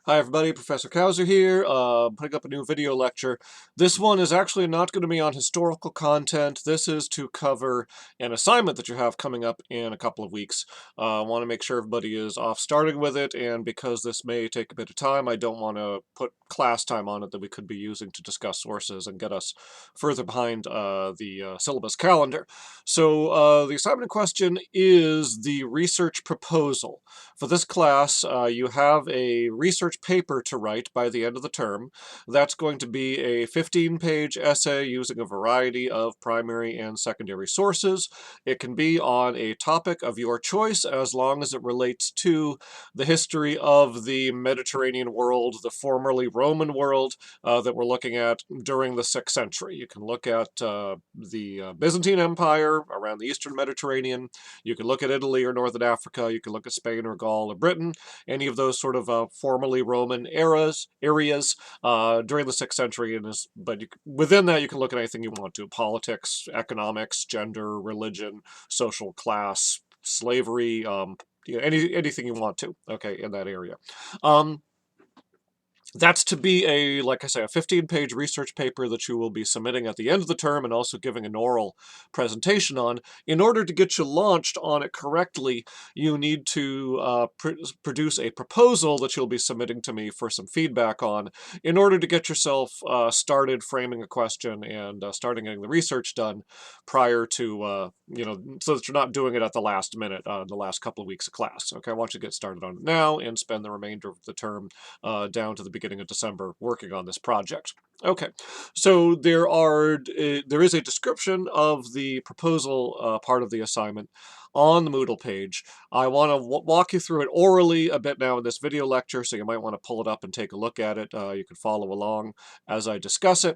Hi everybody, Professor Kauser here, putting up a new video lecture. This one is actually not going to be on historical content. This is to cover an assignment that you have coming up in a couple of weeks. I want to make sure everybody is off starting with it, and because this may take a bit of time, I don't want to put class time on it that we could be using to discuss sources and get us further behind the syllabus calendar. So the assignment in question is the research proposal. For this class, you have a research paper to write by the end of the term. That's going to be a 15-page essay using a variety of primary and secondary sources. It can be on a topic of your choice as long as it relates to the history of the Mediterranean world, the formerly Roman world that we're looking at during the 6th century. You can look at the Byzantine Empire around the Eastern Mediterranean. You can look at Italy or Northern Africa. You can look at Spain or Gaul or Britain, any of those sort of formerly Roman areas during the 6th century. But within that, you can look at anything you want to: politics, economics, gender, religion, social class, slavery, anything you want to, okay, in that area. That's to be like I say, a 15-page research paper that you will be submitting at the end of the term and also giving an oral presentation on. In order to get you launched on it correctly, you need to produce a proposal that you'll be submitting to me for some feedback on in order to get yourself started framing a question and starting getting the research done prior to, so that you're not doing it at the last minute, the last couple of weeks of class. Okay, I want you to get started on it now and spend the remainder of the term down to the beginning of December working on this project. Okay, so there is a description of the proposal part of the assignment on the Moodle page. I want to walk you through it orally a bit now in this video lecture, so you might want to pull it up and take a look at it. You can follow along as I discuss it.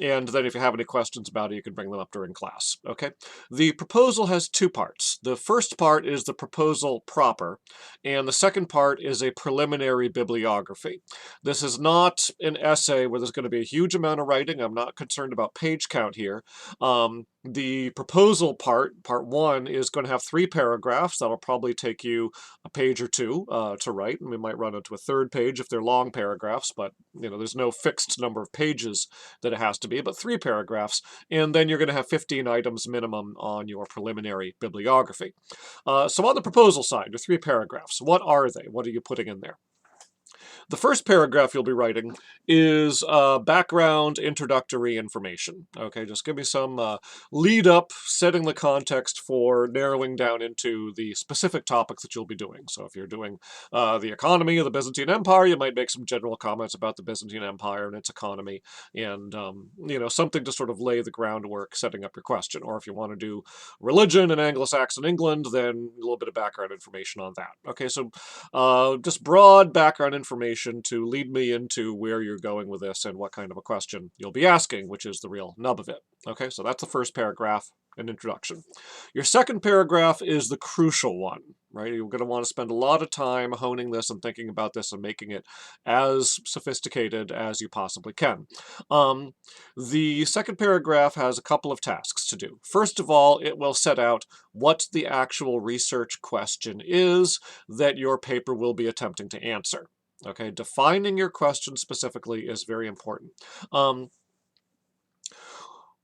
And then if you have any questions about it, you can bring them up during class, okay? The proposal has two parts. The first part is the proposal proper, and the second part is a preliminary bibliography. This is not an essay where there's going to be a huge amount of writing. I'm not concerned about page count here. The proposal part one, is going to have 3 paragraphs. That'll probably take you a page or two to write, and we might run into a third page if they're long paragraphs, but there's no fixed number of pages that it has to be, but 3 paragraphs, and then you're going to have 15 items minimum on your preliminary bibliography. So on the proposal side, your 3 paragraphs, what are they? What are you putting in there? The first paragraph you'll be writing is background introductory information. Okay, just give me some lead up, setting the context for narrowing down into the specific topic that you'll be doing. So if you're doing the economy of the Byzantine Empire, you might make some general comments about the Byzantine Empire and its economy, and something to sort of lay the groundwork, setting up your question. Or if you want to do religion in Anglo-Saxon England, then a little bit of background information on that. Okay, so just broad background information to lead me into where you're going with this and what kind of a question you'll be asking, which is the real nub of it. Okay, so that's the first paragraph, an introduction. Your second paragraph is the crucial one, right? You're going to want to spend a lot of time honing this and thinking about this and making it as sophisticated as you possibly can. The second paragraph has a couple of tasks to do. First of all, it will set out what the actual research question is that your paper will be attempting to answer. Okay, defining your question specifically is very important.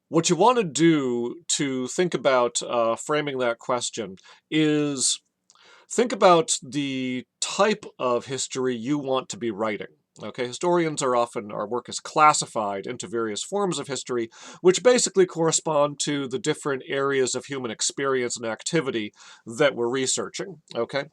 What you want to do to think about framing that question is think about the type of history you want to be writing. Okay, historians our work is classified into various forms of history, which basically correspond to the different areas of human experience and activity that we're researching. Okay,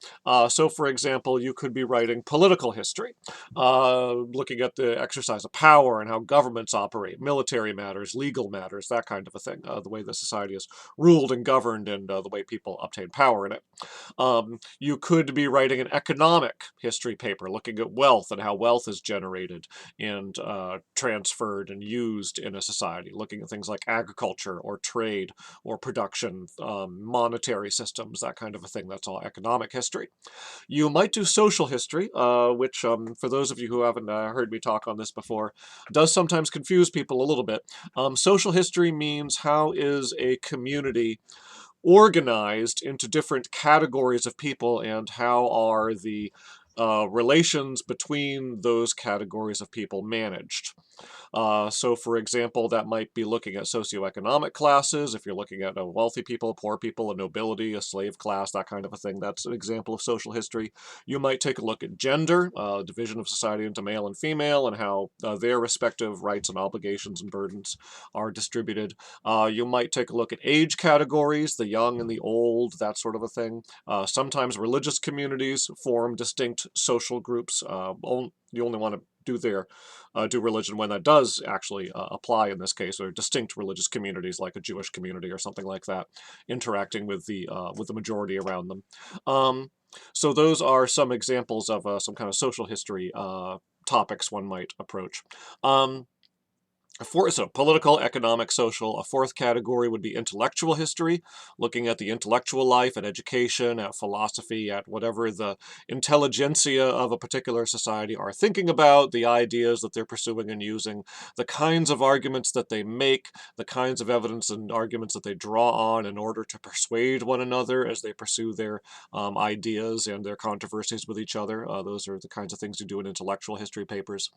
so for example, you could be writing political history, looking at the exercise of power and how governments operate, military matters, legal matters, that kind of a thing, the way the society is ruled and governed, and the way people obtain power in it. You could be writing an economic history paper, looking at wealth and how wealth is generated and transferred and used in a society, looking at things like agriculture or trade or production, monetary systems, that kind of a thing. That's all economic history. You might do social history, which, for those of you who haven't heard me talk on this before, does sometimes confuse people a little bit. Social history means how is a community organized into different categories of people, and how are the relations between those categories of people managed. So for example, that might be looking at socioeconomic classes. If you're looking at wealthy people, poor people, a nobility, a slave class, that kind of a thing, that's an example of social history. You might take a look at gender, division of society into male and female, and how their respective rights and obligations and burdens are distributed. You might take a look at age categories, the young and the old, that sort of a thing. Sometimes religious communities form distinct social groups. You only want to do religion when that does actually apply in this case, or distinct religious communities like a Jewish community or something like that, interacting with the majority around them. So those are some examples of some kind of social history topics one might approach. So political, economic, social. A fourth category would be intellectual history, looking at the intellectual life, at education, at philosophy, at whatever the intelligentsia of a particular society are thinking about, the ideas that they're pursuing and using, the kinds of arguments that they make, the kinds of evidence and arguments that they draw on in order to persuade one another as they pursue their ideas and their controversies with each other. Those are the kinds of things you do in intellectual history papers.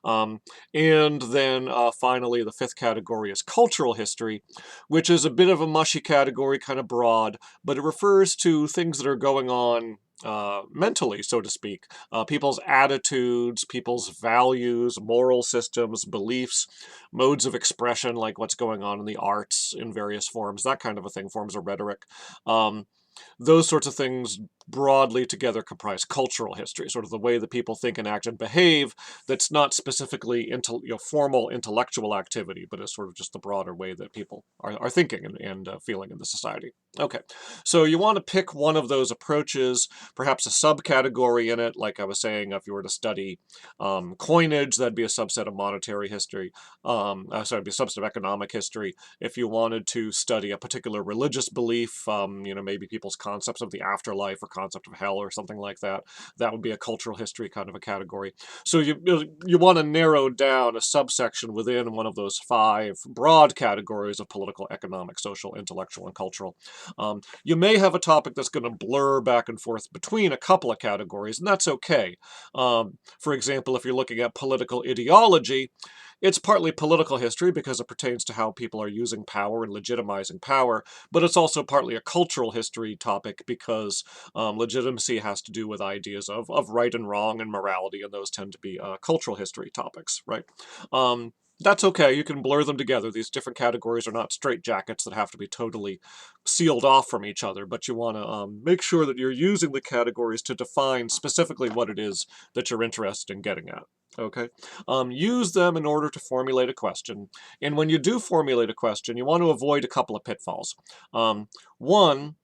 And then finally, the fifth category is cultural history, which is a bit of a mushy category, kind of broad, but it refers to things that are going on mentally, so to speak. People's attitudes, people's values, moral systems, beliefs, modes of expression, like what's going on in the arts in various forms, that kind of a thing, forms of rhetoric. Those sorts of things broadly together comprise cultural history, sort of the way that people think and act and behave that's not specifically formal intellectual activity, but is sort of just the broader way that people are thinking and feeling in the society. Okay, so you want to pick one of those approaches, perhaps a subcategory in it, like I was saying, if you were to study coinage, that'd be a subset of monetary history, it'd be a subset of economic history. If you wanted to study a particular religious belief, maybe people's concepts of the afterlife or concept of hell or something like that, that would be a cultural history kind of a category. So you want to narrow down a subsection within one of those five broad categories of political, economic, social, intellectual, and cultural. You may have a topic that's going to blur back and forth between a couple of categories, and that's okay. For example, if you're looking at political ideology, it's partly political history because it pertains to how people are using power and legitimizing power, but it's also partly a cultural history topic because legitimacy has to do with ideas of right and wrong and morality, and those tend to be cultural history topics, right? That's okay, you can blur them together. These different categories are not straitjackets that have to be totally sealed off from each other, but you want to make sure that you're using the categories to define specifically what it is that you're interested in getting at. Okay? Use them in order to formulate a question. And when you do formulate a question, you want to avoid a couple of pitfalls. One,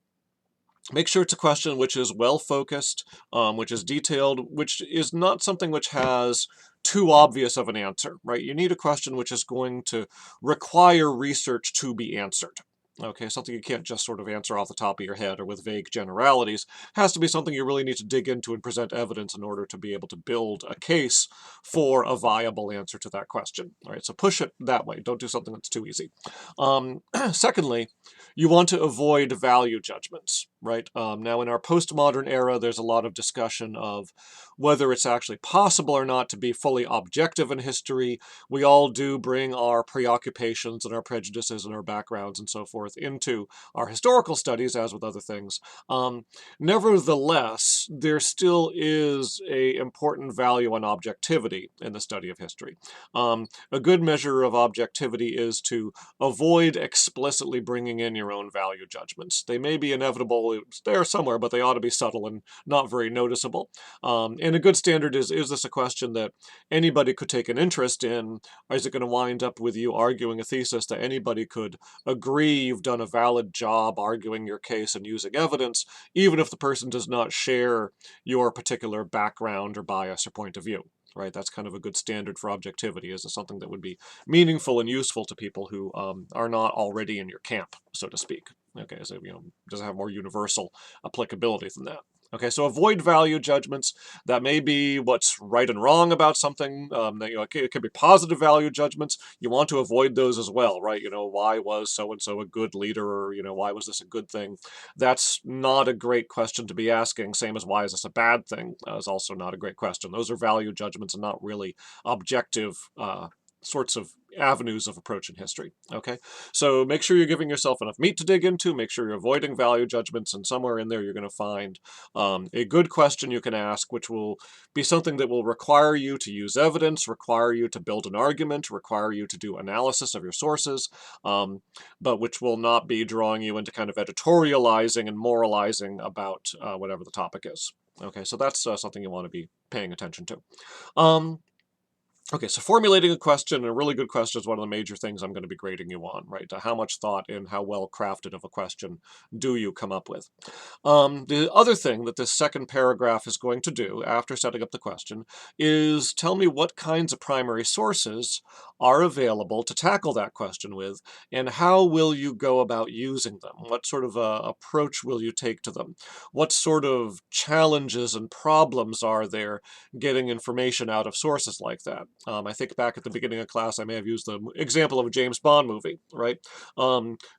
make sure it's a question which is well-focused, which is detailed, which is not something which has too obvious of an answer, right? You need a question which is going to require research to be answered. Okay, something you can't just sort of answer off the top of your head or with vague generalities. Has to be something you really need to dig into and present evidence in order to be able to build a case for a viable answer to that question. All right, so push it that way. Don't do something that's too easy. Secondly, you want to avoid value judgments, right? Now, in our postmodern era, there's a lot of discussion of whether it's actually possible or not to be fully objective in history. We all do bring our preoccupations and our prejudices and our backgrounds and so forth into our historical studies, as with other things. Nevertheless, there still is an important value on objectivity in the study of history. A good measure of objectivity is to avoid explicitly bringing in your own value judgments. They may be inevitable, it's there somewhere, but they ought to be subtle and not very noticeable. And a good standard is this a question that anybody could take an interest in? Or is it going to wind up with you arguing a thesis that anybody could agree you've done a valid job arguing your case and using evidence, even if the person does not share your particular background or bias or point of view? Right, that's kind of a good standard for objectivity. Is it something that would be meaningful and useful to people who are not already in your camp, so to speak? Okay, so does it have more universal applicability than that? Okay, so avoid value judgments. That may be what's right and wrong about something. It could be positive value judgments. You want to avoid those as well, right? Why was so-and-so a good leader, or, why was this a good thing? That's not a great question to be asking. Same as why is this a bad thing is also not a great question. Those are value judgments and not really objective sorts of avenues of approach in history. Okay, so make sure you're giving yourself enough meat to dig into. Make sure you're avoiding value judgments, and somewhere in there you're going to find a good question you can ask, which will be something that will require you to use evidence, require you to build an argument, require you to do analysis of your sources, but which will not be drawing you into kind of editorializing and moralizing about whatever the topic is. Okay, so that's something you want to be paying attention to. Okay, so formulating a question, a really good question, is one of the major things I'm going to be grading you on, right? How much thought and how well crafted of a question do you come up with? The other thing that this second paragraph is going to do after setting up the question is tell me what kinds of primary sources are available to tackle that question with, and how will you go about using them? What sort of approach will you take to them? What sort of challenges and problems are there getting information out of sources like that? I think back at the beginning of class, I may have used the example of a James Bond movie, right?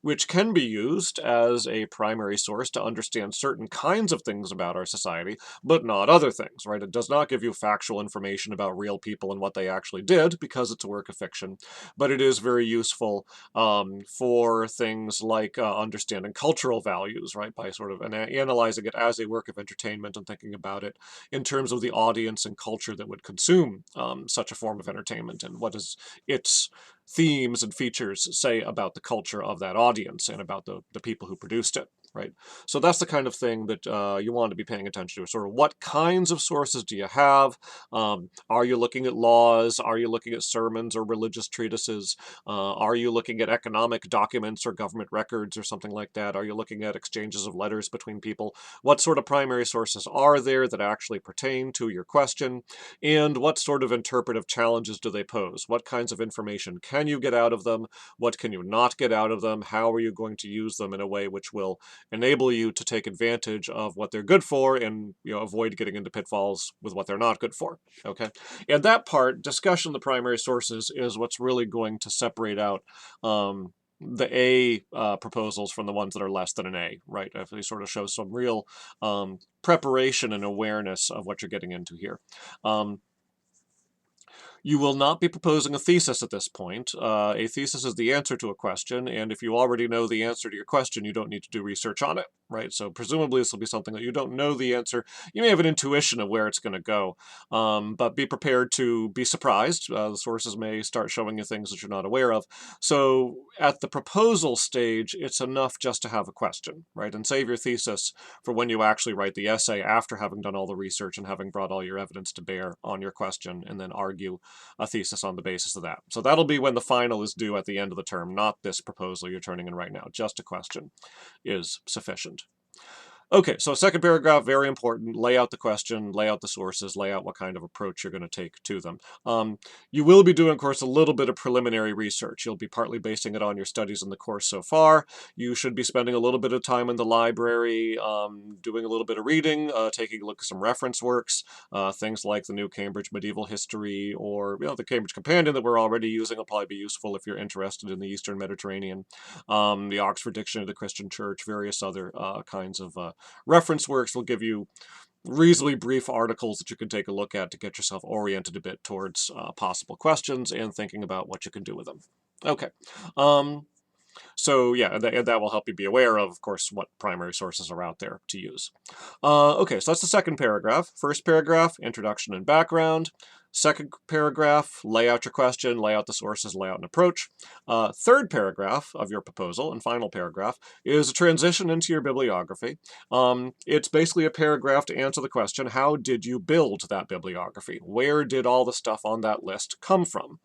Which can be used as a primary source to understand certain kinds of things about our society, but not other things, right? It does not give you factual information about real people and what they actually did, because it's a work of fiction, but it is very useful for things like understanding cultural values, right? By sort of analyzing it as a work of entertainment and thinking about it in terms of the audience and culture that would consume such a form of entertainment, and what does its themes and features say about the culture of that audience and about the people who produced it, right? So that's the kind of thing that you want to be paying attention to. Sort of what kinds of sources do you have? Are you looking at laws? Are you looking at sermons or religious treatises? Are you looking at economic documents or government records or something like that? Are you looking at exchanges of letters between people? What sort of primary sources are there that actually pertain to your question? And what sort of interpretive challenges do they pose? What kinds of information can you get out of them? What can you not get out of them? How are you going to use them in a way which will enable you to take advantage of what they're good for, and avoid getting into pitfalls with what they're not good for? Okay, and that part, discussion of the primary sources, is what's really going to separate out the A proposals from the ones that are less than an A, right? If they sort of show some real preparation and awareness of what you're getting into here. You will not be proposing a thesis at this point. A thesis is the answer to a question, and if you already know the answer to your question, you don't need to do research on it, right? So presumably this will be something that you don't know the answer. You may have an intuition of where it's going to go, but be prepared to be surprised. The sources may start showing you things that you're not aware of. So at the proposal stage, it's enough just to have a question, right? And save your thesis for when you actually write the essay after having done all the research and having brought all your evidence to bear on your question, and then argue a thesis on the basis of that. So that'll be when the final is due at the end of the term, not this proposal you're turning in right now. Just a question is sufficient. Okay, so second paragraph, very important. Lay out the question, lay out the sources, lay out what kind of approach you're going to take to them. You will be doing, of course, a little bit of preliminary research. You'll be partly basing it on your studies in the course so far. You should be spending a little bit of time in the library, doing a little bit of reading, taking a look at some reference works, things like the New Cambridge Medieval History, or the Cambridge Companion that we're already using will probably be useful if you're interested in the Eastern Mediterranean, the Oxford Dictionary of the Christian Church, various other kinds of reference works will give you reasonably brief articles that you can take a look at to get yourself oriented a bit towards possible questions and thinking about what you can do with them. Okay. So yeah, that will help you be aware of course, what primary sources are out there to use. Okay, so that's the second paragraph. First paragraph, introduction and background. Second paragraph, lay out your question, lay out the sources, lay out an approach. Third paragraph of your proposal, and final paragraph, is a transition into your bibliography. It's basically a paragraph to answer the question, how did you build that bibliography? Where did all the stuff on that list come from?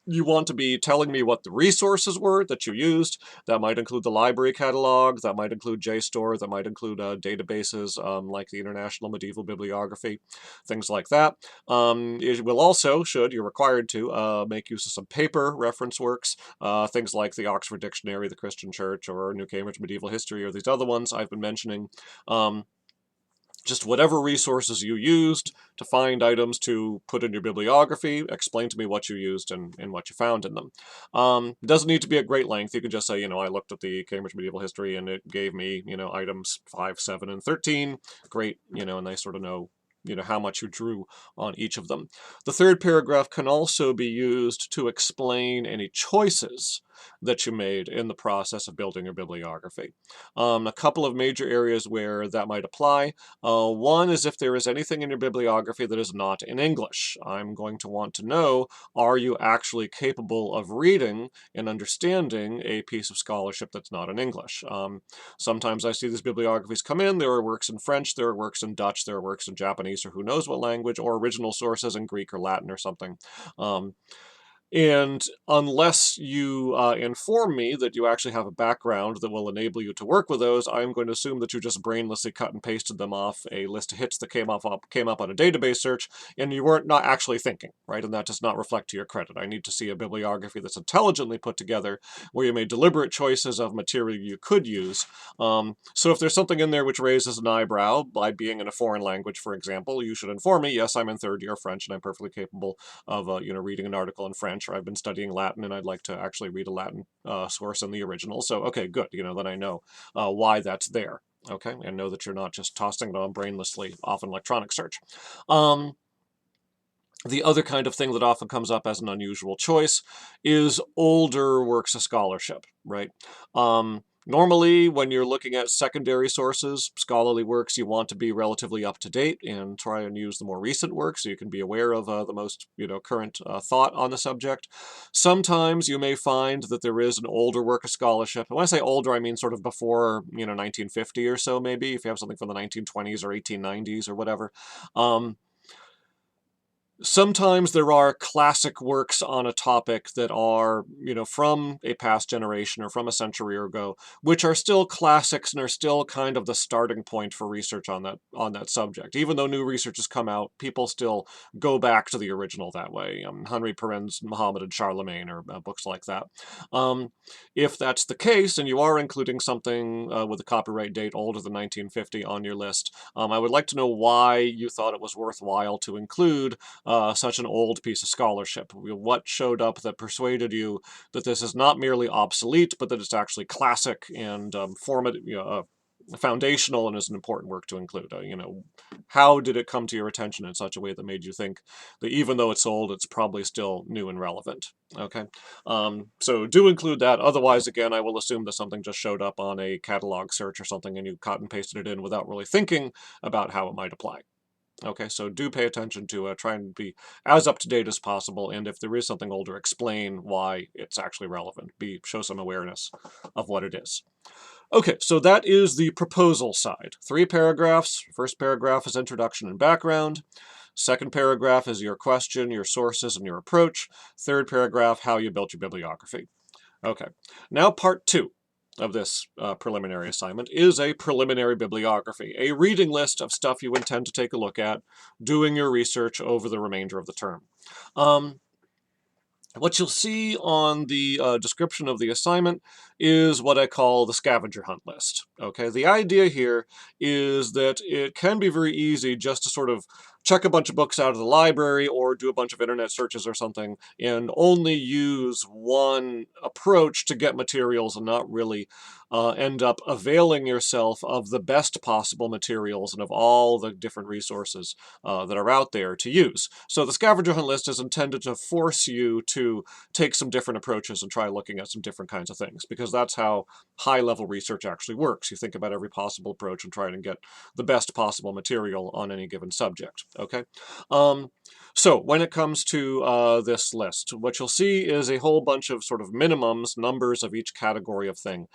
You want to be telling me what the resources were that you used. That might include the library catalog, that might include JSTOR, that might include databases like the International Medieval Bibliography, things like that. It will also, you're required to, make use of some paper reference works, things like the Oxford Dictionary, the Christian Church, or New Cambridge Medieval History, or these other ones I've been mentioning. just whatever resources you used to find items to put in your bibliography, explain to me what you used and what you found in them. It doesn't need to be at great length. You can just say, I looked at the Cambridge Medieval History and it gave me, items 5, 7, and 13. Great, and they sort of know how much you drew on each of them. The third paragraph can also be used to explain any choices that you made in the process of building your bibliography. A couple of major areas where that might apply. One is if there is anything in your bibliography that is not in English. I'm going to want to know, are you actually capable of reading and understanding a piece of scholarship that's not in English? Sometimes I see these bibliographies come in, there are works in French, there are works in Dutch, there are works in Japanese, or who knows what language, or original sources in Greek or Latin or something. And unless you inform me that you actually have a background that will enable you to work with those, I'm going to assume that you just brainlessly cut and pasted them off a list of hits that came up on a database search, and you weren't not actually thinking, right? And that does not reflect to your credit. I need to see a bibliography that's intelligently put together, where you made deliberate choices of material you could use. So if there's something in there which raises an eyebrow, by being in a foreign language, for example, you should inform me, yes, I'm in third year French and I'm perfectly capable of reading an article in French, or I've been studying Latin and I'd like to actually read a Latin source in the original. So, okay, good. Then I know why that's there. Okay, and know that you're not just tossing it on brainlessly off an electronic search. The other kind of thing that often comes up as an unusual choice is older works of scholarship, right? Normally, when you're looking at secondary sources, scholarly works, you want to be relatively up to date and try and use the more recent works so you can be aware of the most current thought on the subject. Sometimes you may find that there is an older work of scholarship. And when I say older, I mean sort of before 1950 or so, maybe, if you have something from the 1920s or 1890s or whatever. Sometimes there are classic works on a topic that are, from a past generation or from a century ago, which are still classics and are still kind of the starting point for research on that subject. Even though new research has come out, people still go back to the original that way. Henri Pirren's Muhammad and Charlemagne, or books like that. If that's the case, and you are including something with a copyright date older than 1950 on your list, I would like to know why you thought it was worthwhile to include such an old piece of scholarship. What showed up that persuaded you that this is not merely obsolete, but that it's actually classic and formative, foundational, and is an important work to include? How did it come to your attention in such a way that made you think that even though it's old, it's probably still new and relevant? Okay, so do include that. Otherwise, again, I will assume that something just showed up on a catalog search or something and you cut and pasted it in without really thinking about how it might apply. Okay, so do pay attention to try and be as up-to-date as possible, and if there is something older, explain why it's actually relevant. Show some awareness of what it is. Okay, so that is the proposal side. 3 paragraphs. First paragraph is introduction and background. Second paragraph is your question, your sources, and your approach. Third paragraph, how you built your bibliography. Okay, now part 2 of this preliminary assignment is a preliminary bibliography, a reading list of stuff you intend to take a look at, doing your research over the remainder of the term. What you'll see on the description of the assignment is what I call the scavenger hunt list. Okay, the idea here is that it can be very easy just to sort of check a bunch of books out of the library or do a bunch of internet searches or something and only use one approach to get materials and not really end up availing yourself of the best possible materials and of all the different resources that are out there to use. So the scavenger hunt list is intended to force you to take some different approaches and try looking at some different kinds of things, because that's how high-level research actually works. You think about every possible approach and try to get the best possible material on any given subject. Okay? So when it comes to this list, what you'll see is a whole bunch of sort of minimums, numbers of each category of thing.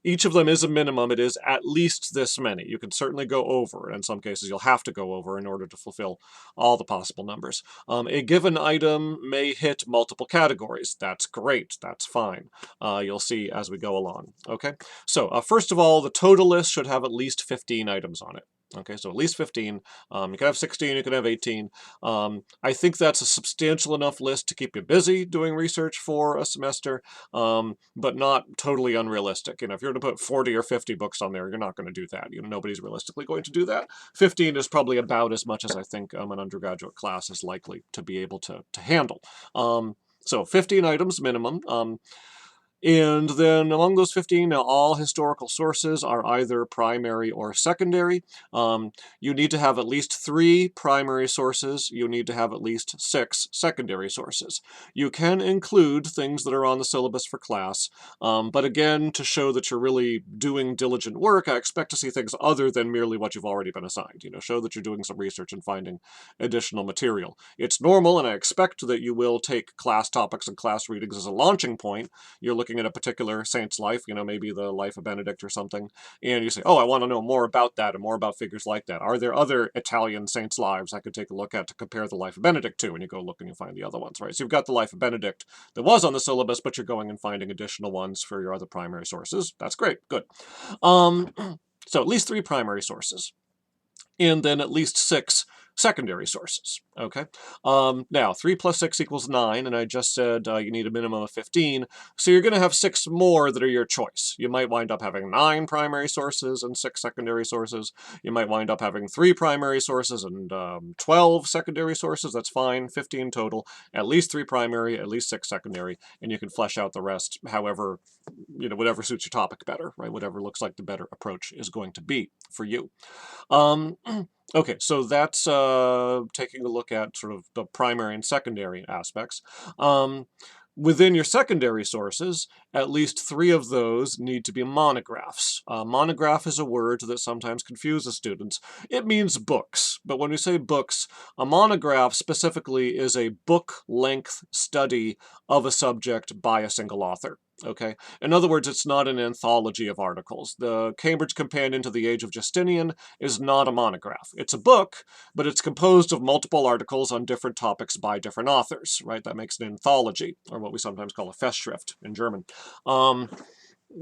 Each of them is a minimum. It is at least this many. You can certainly go over. In some cases, you'll have to go over in order to fulfill all the possible numbers. A given item may hit multiple categories. That's great. That's fine. You'll see as we go along. Okay? So first of all, the total list should have at least 15 items on it. Okay, so at least 15. You can have 16, you can have 18. I think that's a substantial enough list to keep you busy doing research for a semester, but not totally unrealistic. If you're to put 40 or 50 books on there, you're not going to do that. Nobody's realistically going to do that. 15 is probably about as much as I think an undergraduate class is likely to be able to handle. So 15 items minimum. And then among those 15, now all historical sources are either primary or secondary. You need to have at least 3 primary sources. You need to have at least 6 secondary sources. You can include things that are on the syllabus for class, but again, to show that you're really doing diligent work, I expect to see things other than merely what you've already been assigned. Show that you're doing some research and finding additional material. It's normal, and I expect that you will take class topics and class readings as a launching point. You're looking at a particular saint's life, maybe the life of Benedict or something, and you say, oh, I want to know more about that and more about figures like that. Are there other Italian saints' lives I could take a look at to compare the life of Benedict to? And you go look and you find the other ones, right? So you've got the life of Benedict that was on the syllabus, but you're going and finding additional ones for your other primary sources. That's great. Good. So at least 3 primary sources, and then at least 6 secondary sources, okay? Now, 3 plus 6 equals 9, and I just said you need a minimum of 15, so you're going to have 6 more that are your choice. You might wind up having 9 primary sources and 6 secondary sources. You might wind up having 3 primary sources and 12 secondary sources. That's fine, 15 total, at least 3 primary, at least 6 secondary, and you can flesh out the rest however, whatever suits your topic better, right? Whatever looks like the better approach is going to be for you. Okay, so that's taking a look at sort of the primary and secondary aspects. Within your secondary sources, at least 3 of those need to be monographs. Monograph is a word that sometimes confuses students. It means books, but when we say books, a monograph specifically is a book-length study of a subject by a single author. Okay? In other words, it's not an anthology of articles. The Cambridge Companion to the Age of Justinian is not a monograph. It's a book, but it's composed of multiple articles on different topics by different authors, right? That makes an anthology, or what we sometimes call a Festschrift in German.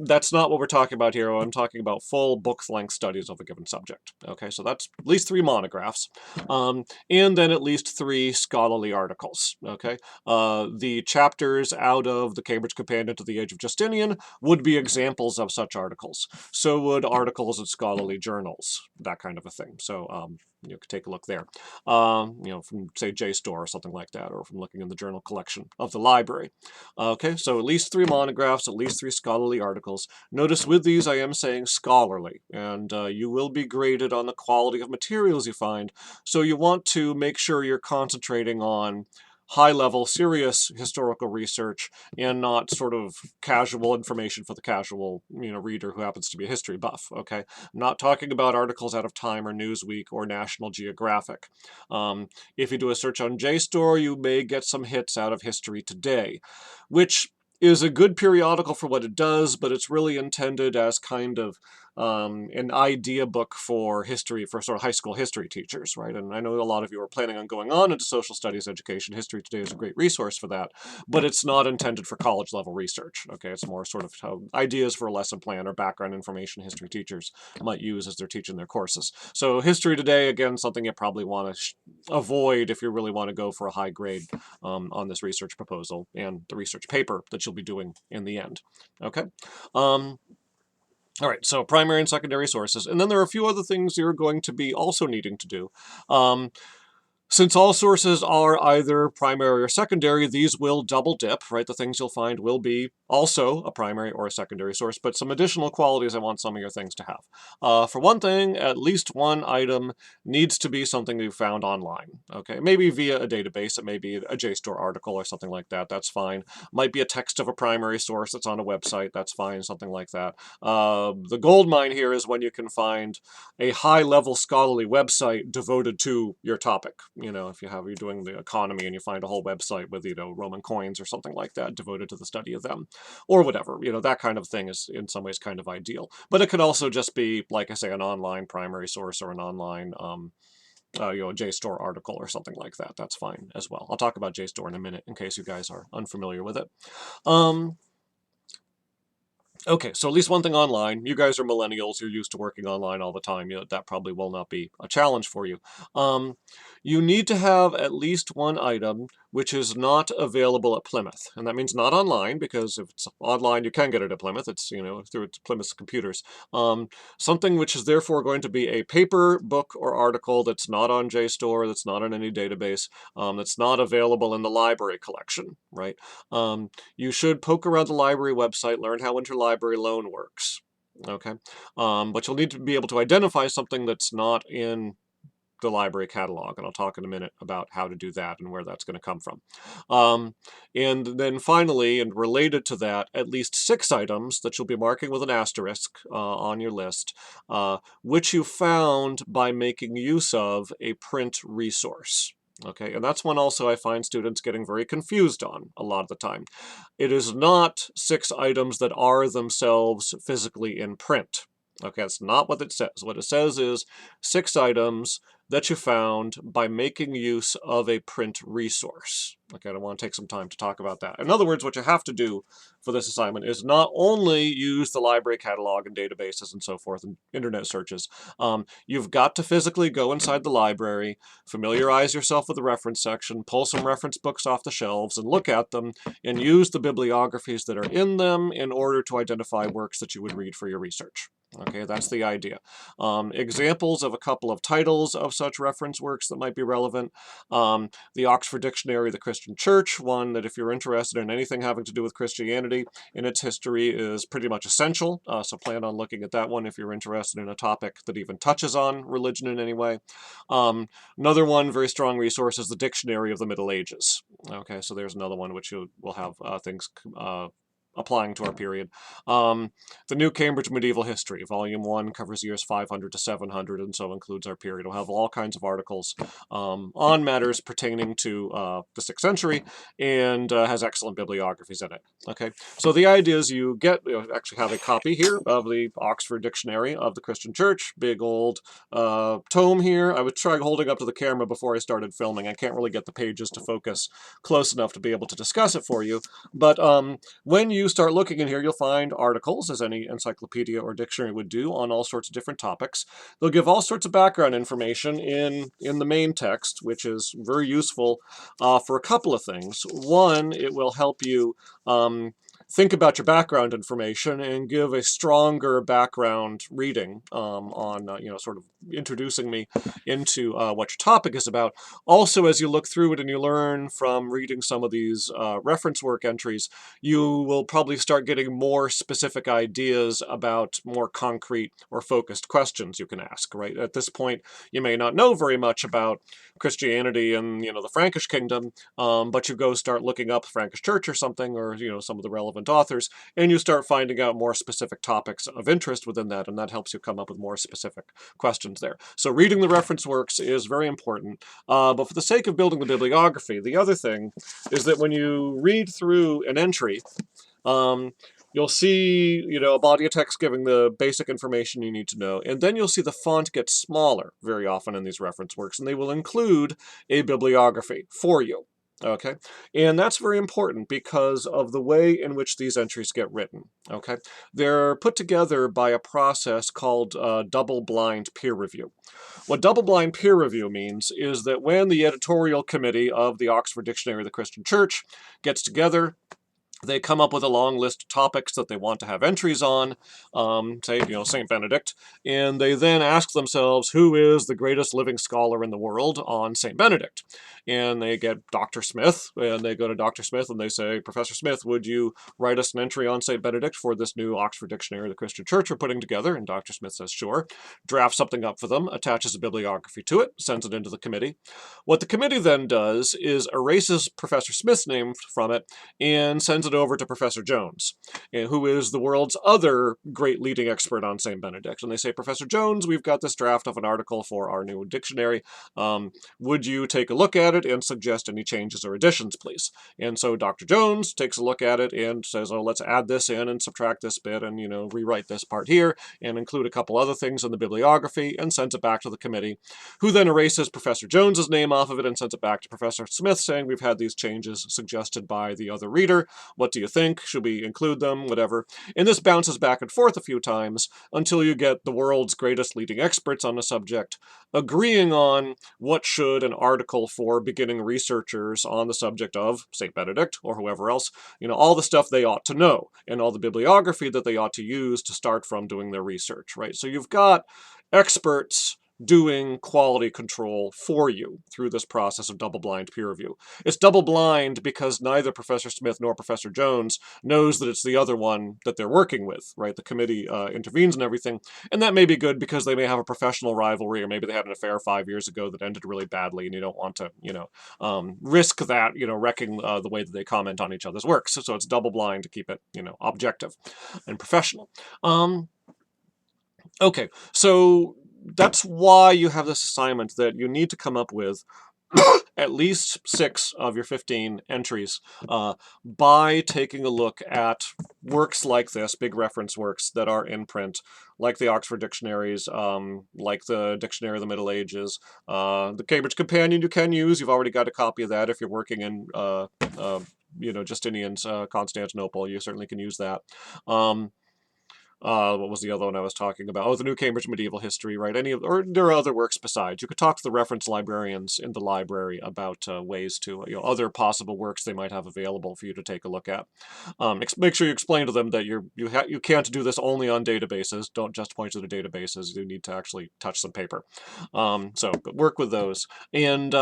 That's not what we're talking about here. I'm talking about full book-length studies of a given subject. Okay, so that's at least 3 monographs, and then at least 3 scholarly articles. Okay, the chapters out of the Cambridge Companion to the Age of Justinian would be examples of such articles. So would articles in scholarly journals, that kind of a thing. So you could take a look there, from, say, JSTOR or something like that, or from looking in the journal collection of the library. Okay, so at least 3 monographs, at least 3 scholarly articles. Notice with these I am saying scholarly, and you will be graded on the quality of materials you find, so you want to make sure you're concentrating on high-level, serious historical research and not sort of casual information for the casual, reader who happens to be a history buff, okay? I'm not talking about articles out of Time or Newsweek or National Geographic. If you do a search on JSTOR, you may get some hits out of History Today, which is a good periodical for what it does, but it's really intended as kind of an idea book for history, for sort of high school history teachers, right? And I know a lot of you are planning on going on into social studies education. History Today is a great resource for that, but it's not intended for college level research, okay? It's more sort of how ideas for a lesson plan or background information history teachers might use as they're teaching their courses. So History Today, again, something you probably want to avoid if you really want to go for a high grade on this research proposal and the research paper that you'll be doing in the end, okay? All right, so primary and secondary sources. And then there are a few other things you're going to be also needing to do. Since all sources are either primary or secondary, these will double dip, right? The things you'll find will be also a primary or a secondary source, but some additional qualities I want some of your things to have. For one thing, at least one item needs to be something you found online, okay? Maybe via a database, it may be a JSTOR article or something like that, that's fine. Might be a text of a primary source that's on a website, that's fine, something like that. The gold mine here is when you can find a high-level scholarly website devoted to your topic. If you're doing the economy and you find a whole website with, Roman coins or something like that devoted to the study of them, or whatever, that kind of thing is in some ways kind of ideal. But it could also just be, like I say, an online primary source or an online, a JSTOR article or something like that. That's fine as well. I'll talk about JSTOR in a minute in case you guys are unfamiliar with it. Okay, so at least one thing online. You guys are millennials. You're used to working online all the time. That probably will not be a challenge for you. Um, you need to have at least one item which is not available at Plymouth. And that means not online, because if it's online, you can get it at Plymouth. It's, through Plymouth's computers. Something which is therefore going to be a paper, book, or article that's not on JSTOR, that's not in any database, that's not available in the library collection, right? You should poke around the library website, learn how interlibrary loan works. Okay, but you'll need to be able to identify something that's not in the library catalog, and I'll talk in a minute about how to do that and where that's going to come from. And then finally, and related to that, at least 6 items that you'll be marking with an asterisk on your list, which you found by making use of a print resource. Okay, and that's one also I find students getting very confused on a lot of the time. It is not 6 items that are themselves physically in print. Okay, that's not what it says. What it says is 6 items that you found by making use of a print resource. Okay, I want to take some time to talk about that. In other words, what you have to do for this assignment is not only use the library catalog and databases and so forth and internet searches. You've got to physically go inside the library, familiarize yourself with the reference section, pull some reference books off the shelves and look at them, and use the bibliographies that are in them in order to identify works that you would read for your research. Okay, that's the idea. Examples of a couple of titles of such reference works that might be relevant. The Oxford Dictionary of the Christian Church, one that if you're interested in anything having to do with Christianity in its history is pretty much essential, so plan on looking at that one if you're interested in a topic that even touches on religion in any way. Another one, very strong resource, is the Dictionary of the Middle Ages. Okay, so there's another one which you will have things applying to our period. The New Cambridge Medieval History, Volume 1, covers years 500 to 700, and so includes our period. We'll have all kinds of articles on matters pertaining to the 6th century, and has excellent bibliographies in it. Okay, so the idea is you actually have a copy here of the Oxford Dictionary of the Christian Church, big old tome here. I was trying holding up to the camera before I started filming. I can't really get the pages to focus close enough to be able to discuss it for you, but when you start looking in here, you'll find articles, as any encyclopedia or dictionary would do, on all sorts of different topics. They'll give all sorts of background information in the main text, which is very useful for a couple of things. One, it will help you think about your background information and give a stronger background reading on, sort of introducing me into what your topic is about. Also, as you look through it and you learn from reading some of these reference work entries, you will probably start getting more specific ideas about more concrete or focused questions you can ask, right? At this point, you may not know very much about Christianity and, the Frankish kingdom, but you go start looking up Frankish Church or something, or, some of the relevant authors, and you start finding out more specific topics of interest within that, and that helps you come up with more specific questions there. So reading the reference works is very important, but for the sake of building the bibliography, the other thing is that when you read through an entry, you'll see, a body of text giving the basic information you need to know, and then you'll see the font get smaller very often in these reference works, and they will include a bibliography for you. Okay, and that's very important because of the way in which these entries get written. Okay, they're put together by a process called double-blind peer review. What double-blind peer review means is that when the editorial committee of the Oxford Dictionary of the Christian Church gets together, they come up with a long list of topics that they want to have entries on, say, St. Benedict, and they then ask themselves, who is the greatest living scholar in the world on St. Benedict? And they get Dr. Smith, and they go to Dr. Smith and they say, Professor Smith, would you write us an entry on St. Benedict for this new Oxford Dictionary of the Christian Church we're putting together? And Dr. Smith says, sure. Drafts something up for them, attaches a bibliography to it, sends it into the committee. What the committee then does is erases Professor Smith's name from it and sends it over to Professor Jones, who is the world's other great leading expert on St. Benedict. And they say, Professor Jones, we've got this draft of an article for our new dictionary. Would you take a look at it and suggest any changes or additions, please? And so Dr. Jones takes a look at it and says, oh, let's add this in and subtract this bit and, rewrite this part here and include a couple other things in the bibliography and sends it back to the committee, who then erases Professor Jones's name off of it and sends it back to Professor Smith saying, we've had these changes suggested by the other reader. What do you think? Should we include them? Whatever. And this bounces back and forth a few times until you get the world's greatest leading experts on the subject agreeing on what should an article for beginning researchers on the subject of St. Benedict or whoever else, all the stuff they ought to know and all the bibliography that they ought to use to start from doing their research, right? So you've got experts doing quality control for you through this process of double-blind peer review. It's double-blind because neither Professor Smith nor Professor Jones knows that it's the other one that they're working with, right? The committee intervenes and everything, and that may be good because they may have a professional rivalry, or maybe they had an affair 5 years ago that ended really badly, and you don't want to, risk that, wrecking the way that they comment on each other's works. So it's double-blind to keep it, objective and professional. Okay, so that's why you have this assignment that you need to come up with at least 6 of your 15 entries by taking a look at works like this, big reference works that are in print, like the Oxford Dictionaries, like the Dictionary of the Middle Ages, the Cambridge Companion you can use. You've already got a copy of that if you're working in Justinian's Constantinople. You certainly can use that. What was the other one I was talking about? Oh, the New Cambridge Medieval History, right? Or there are other works besides. You could talk to the reference librarians in the library about ways to, other possible works they might have available for you to take a look at. Make sure you explain to them that you can't do this only on databases. Don't just point to the databases. You need to actually touch some paper. So work with those. And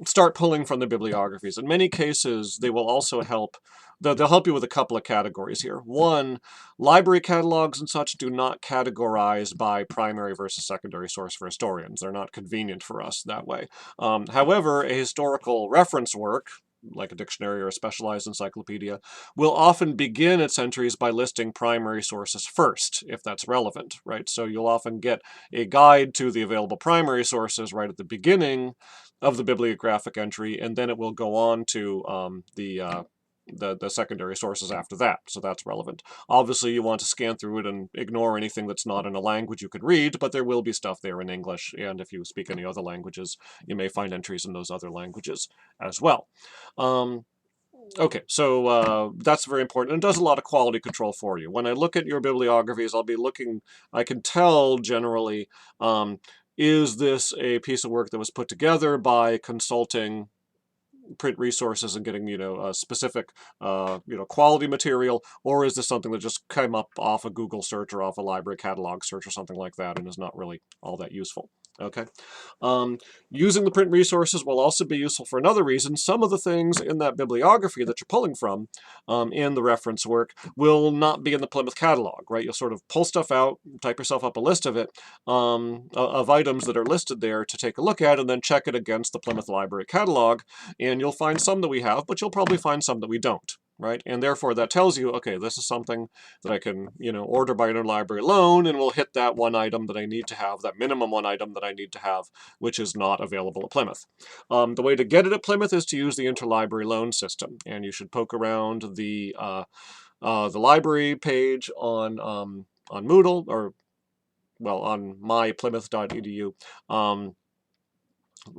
start pulling from the bibliographies. In many cases, they will also help. They'll help you with a couple of categories here. One, library catalogs and such do not categorize by primary versus secondary source for historians. They're not convenient for us that way. However, a historical reference work, like a dictionary or a specialized encyclopedia, will often begin its entries by listing primary sources first, if that's relevant, right? So you'll often get a guide to the available primary sources right at the beginning of the bibliographic entry, and then it will go on to the secondary sources after that, so that's relevant. Obviously, you want to scan through it and ignore anything that's not in a language you could read, but there will be stuff there in English, and if you speak any other languages, you may find entries in those other languages as well. Okay, so that's very important, and it does a lot of quality control for you. When I look at your bibliographies, I can tell generally, is this a piece of work that was put together by consulting print resources and getting, a specific, quality material, or is this something that just came up off a Google search or off a library catalog search or something like that and is not really all that useful? Okay. Using the print resources will also be useful for another reason. Some of the things in that bibliography that you're pulling from in the reference work will not be in the Plymouth catalog, right? You'll sort of pull stuff out, type yourself up a list of it, of items that are listed there to take a look at, and then check it against the Plymouth Library catalog, and you'll find some that we have, but you'll probably find some that we don't. Right? And therefore that tells you, okay, this is something that I can, order by interlibrary loan, and will hit that one item that I need to have, that minimum one item that I need to have, which is not available at Plymouth. The way to get it at Plymouth is to use the interlibrary loan system, and you should poke around the library page on Moodle, or, well, on myplymouth.edu.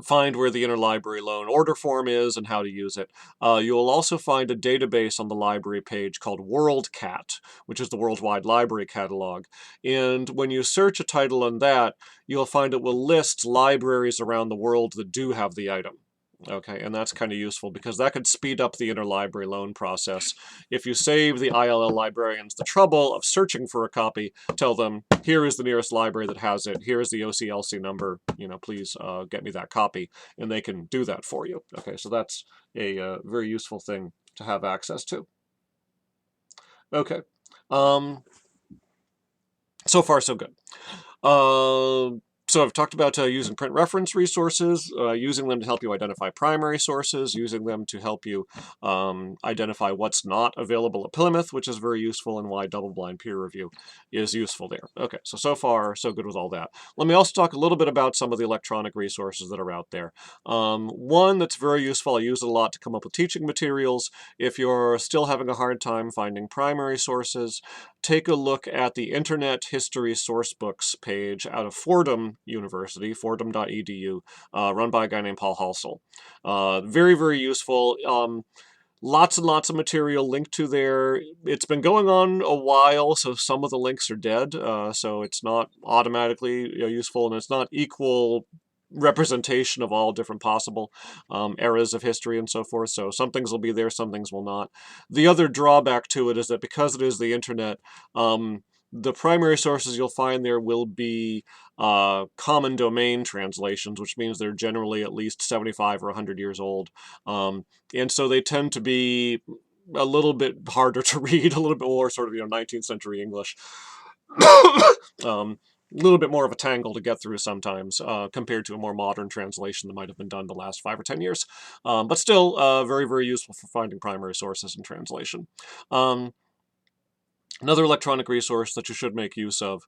Find where the interlibrary loan order form is and how to use it. You'll also find a database on the library page called WorldCat, which is the Worldwide Library Catalog. And when you search a title on that, you'll find it will list libraries around the world that do have the item. Okay, and that's kind of useful because that could speed up the interlibrary loan process. If you save the ILL librarians the trouble of searching for a copy, tell them, here is the nearest library that has it, here is the OCLC number, please get me that copy, and they can do that for you. Okay, so that's a very useful thing to have access to. Okay, so far so good. So I've talked about using print reference resources, using them to help you identify primary sources, using them to help you identify what's not available at Plymouth, which is very useful, and why double-blind peer review is useful there. Okay, so far so good with all that. Let me also talk a little bit about some of the electronic resources that are out there. One that's very useful, I use it a lot to come up with teaching materials. If you're still having a hard time finding primary sources, take a look at the Internet History Sourcebooks page out of Fordham University, fordham.edu, run by a guy named Paul Halsell. Very, very useful. Lots and lots of material linked to there. It's been going on a while, so some of the links are dead, so it's not automatically useful, and it's not equal representation of all different possible eras of history and so forth. So some things will be there, some things will not. The other drawback to it is that because it is the internet, the primary sources you'll find there will be common domain translations, which means they're generally at least 75 or 100 years old. And so they tend to be a little bit harder to read, a little bit more sort of, 19th century English. A little bit more of a tangle to get through sometimes compared to a more modern translation that might have been done the last 5 or 10 years. But still very, very useful for finding primary sources in translation. Another electronic resource that you should make use of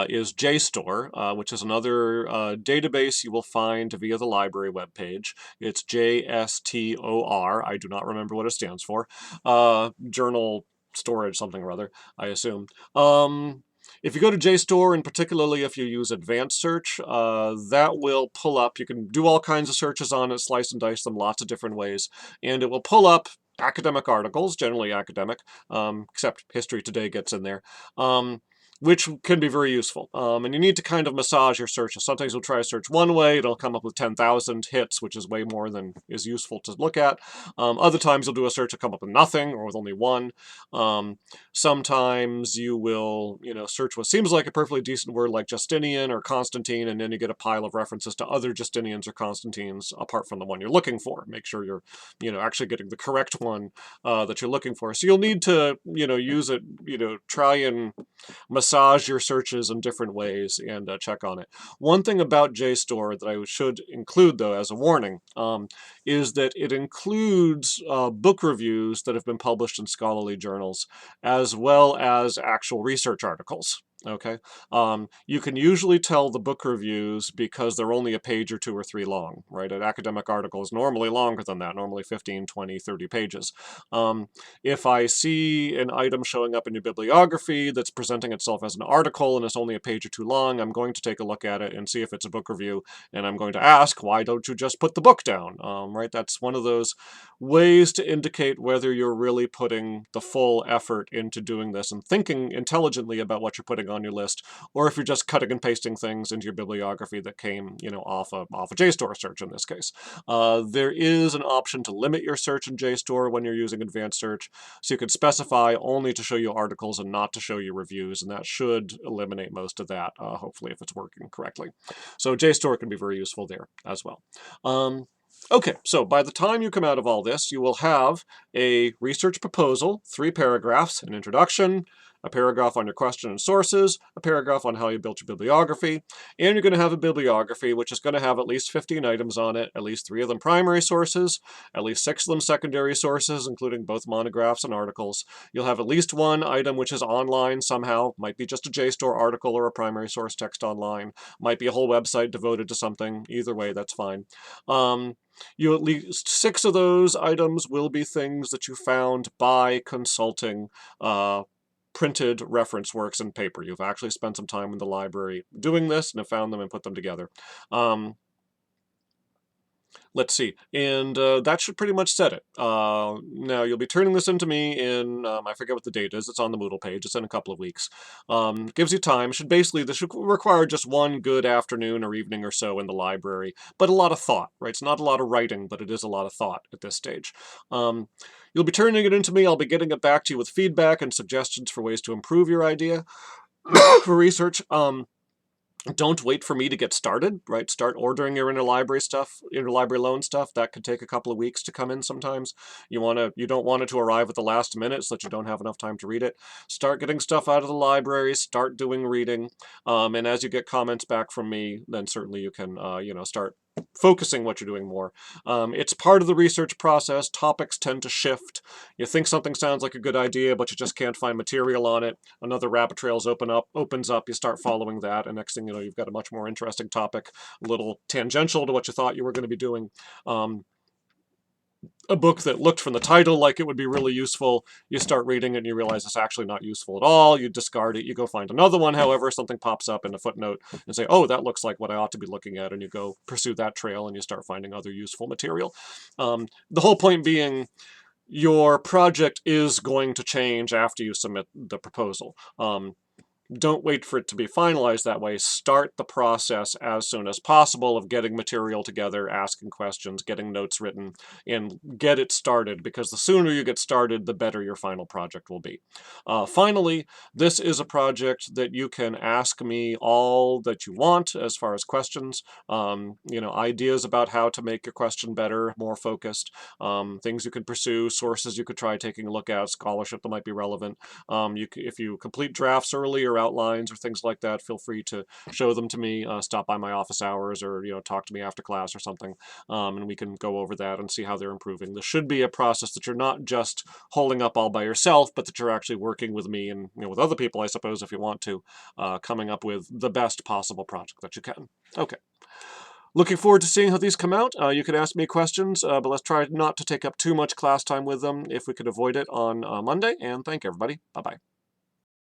is JSTOR, which is another database you will find via the library webpage. It's JSTOR. I do not remember what it stands for. Journal storage something or other, I assume. If you go to JSTOR, and particularly if you use advanced search, that will pull up. You can do all kinds of searches on it, slice and dice them lots of different ways, and it will pull up academic articles, generally academic, except History Today gets in there, which can be very useful. And you need to kind of massage your searches. Sometimes you'll try to search one way, it'll come up with 10,000 hits, which is way more than is useful to look at. Other times you'll do a search and come up with nothing, or with only one. Sometimes you will, search what seems like a perfectly decent word like Justinian or Constantine, and then you get a pile of references to other Justinians or Constantines apart from the one you're looking for. Make sure you're, actually getting the correct one that you're looking for. So you'll need to, use it, try and massage your searches in different ways and check on it. One thing about JSTOR that I should include, though, as a warning, is that it includes book reviews that have been published in scholarly journals, as well as actual research articles. Okay, you can usually tell the book reviews because they're only a page or 2 or 3 long, right? An academic article is normally longer than that, normally 15, 20, 30 pages. If I see an item showing up in your bibliography that's presenting itself as an article and it's only a page or 2 long, I'm going to take a look at it and see if it's a book review, and I'm going to ask, why don't you just put the book down, right? That's one of those ways to indicate whether you're really putting the full effort into doing this and thinking intelligently about what you're putting on your list, or if you're just cutting and pasting things into your bibliography that came, off a JSTOR search in this case. There is an option to limit your search in JSTOR when you're using advanced search, so you can specify only to show you articles and not to show you reviews, and that should eliminate most of that, hopefully, if it's working correctly. So JSTOR can be very useful there as well. Okay, so by the time you come out of all this, you will have a research proposal, 3 paragraphs, an introduction, a paragraph on your question and sources, a paragraph on how you built your bibliography, and you're going to have a bibliography which is going to have at least 15 items on it, at least 3 of them primary sources, at least 6 of them secondary sources, including both monographs and articles. You'll have at least 1 item which is online somehow, might be just a JSTOR article or a primary source text online, might be a whole website devoted to something. Either way, that's fine. At least 6 of those items will be things that you found by consulting printed reference works and paper. You've actually spent some time in the library doing this and have found them and put them together. Let's see, and that should pretty much set it. Now, you'll be turning this into me in, I forget what the date is, it's on the Moodle page, it's in a couple of weeks. Gives you time. This should require just 1 good afternoon or evening or so in the library, but a lot of thought, right? It's not a lot of writing, but it is a lot of thought at this stage. You'll be turning it into me, I'll be getting it back to you with feedback and suggestions for ways to improve your idea for research. Don't wait for me to get started, right? Start ordering your interlibrary loan stuff. That could take a couple of weeks to come in sometimes. You don't want it to arrive at the last minute so that you don't have enough time to read it. Start getting stuff out of the library, start doing reading. And as you get comments back from me, then certainly you can, start focusing what you're doing more. It's part of the research process. Topics tend to shift. You think something sounds like a good idea, but you just can't find material on it. Another rabbit trail opens up, you start following that, and next thing you know, you've got a much more interesting topic, a little tangential to what you thought you were going to be doing. A book that looked from the title like it would be really useful, you start reading it and you realize it's actually not useful at all, you discard it, you go find another one, however, something pops up in a footnote and say, oh, that looks like what I ought to be looking at, and you go pursue that trail and you start finding other useful material. The whole point being, your project is going to change after you submit the proposal. Don't wait for it to be finalized that way. Start the process as soon as possible of getting material together, asking questions, getting notes written, and get it started, because the sooner you get started, the better your final project will be. Finally, this is a project that you can ask me all that you want as far as questions, ideas about how to make your question better, more focused, things you could pursue, sources you could try taking a look at, scholarship that might be relevant. If you complete drafts early or outlines or things like that, feel free to show them to me. Stop by my office hours, or talk to me after class or something, and we can go over that and see how they're improving. This should be a process that you're not just holding up all by yourself, but that you're actually working with me and with other people, I suppose, if you want to, coming up with the best possible project that you can. Okay. Looking forward to seeing how these come out. You can ask me questions, but let's try not to take up too much class time with them if we could avoid it on Monday. And thank you, everybody. Bye-bye.